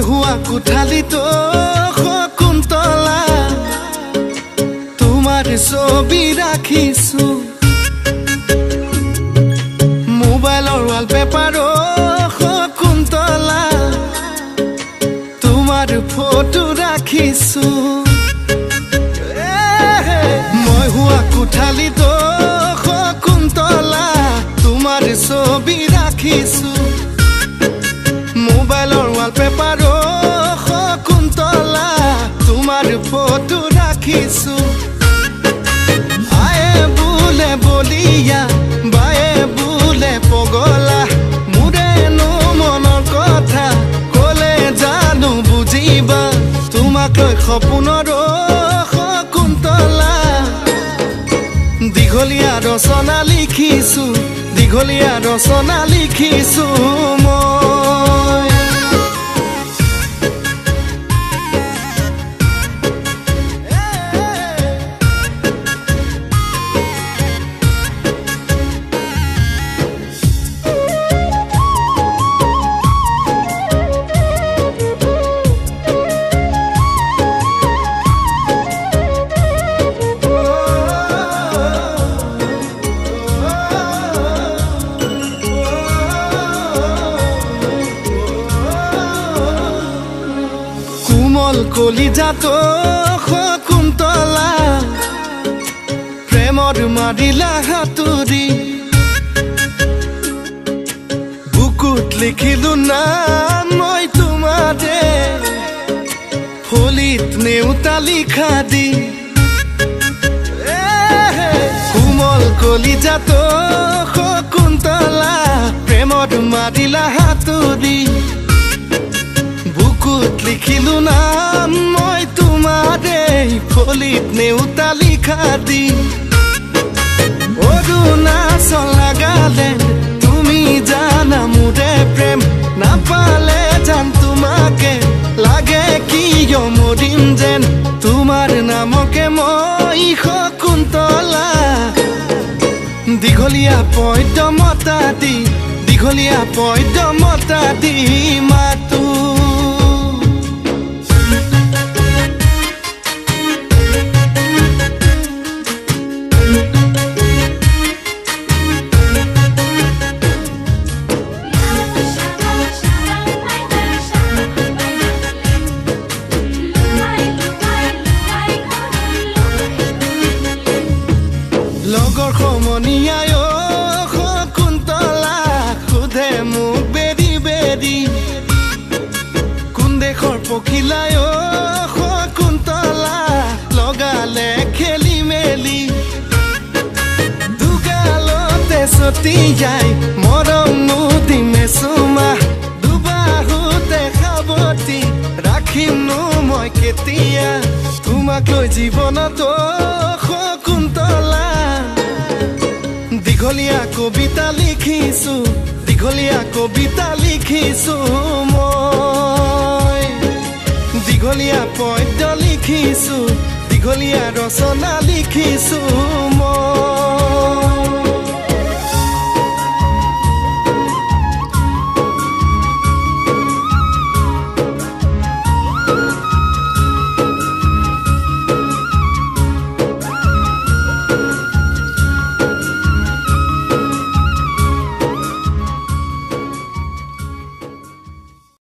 हुआ कोठालितो शकुन्तला तुमार छवि राखिछु मोबाइলৰ ৱালপেপাৰো शकुन्तला तुमार फोटो राखिछु মই हुआ कोठालितो शकुन्तला तुमार छवि राखिछु मोबाइলৰ ৱালপেপাৰো शकुन्तला तुमार फोटो राखिछु आए बोले बलिया बाए बोले पगला मुरेनो मনৰ কথা কলে জানো বুজিবা তোমাক সপোনৰো শকুন্তলা দীঘলীয়া ৰচনা লিখিছো দীঘলীয়া ৰচনা লিখিছো মই কলিজাতো শকুন্তলা প্ৰেমৰ মাৰিলা হাতুৰি বুকুত লিখিলো নাম মই তোমাৰে ফলিত নেউতা লিখা দি কোমল কলিজাতো শকুন্তলা প্ৰেমৰ মাৰিলা হাতুৰি বুকুত লিখিলো নাম মই তোমাৰে ফলিত নেউতা লিখা দি অৰুণাচল নাগালেণ্ড তুমি জানা মোৰে প্ৰেম নাপালে জান তোমাকে লাগে কিয় মৰিম যেন তোমাৰ নামকে মই শকুন্তলা দীঘলীয়া পদ্যমতা দি দীঘলীয়া পদ্যমতা দি মাতো লগৰ সমনীয়ায় শকুন্তলা সোধে মোক বেৰি বেৰি কোন দেশৰ পখিলাই শকুন্তলা লগালে খেলি মেলি দুগালতে ছটিয়াই মৰম মুদিমে চুমা দুবাহুতে সাৱটি ৰাখিমনো মই কেতিয়া তোমাক লৈ জীৱনত শকুন্তলা দীঘলীয়া কবিতা লিখিছো দীঘলীয়া কবিতা লিখিছো মই দীঘলীয়া পদ্য লিখিছো দীঘলীয়া ৰচনা লিখিছো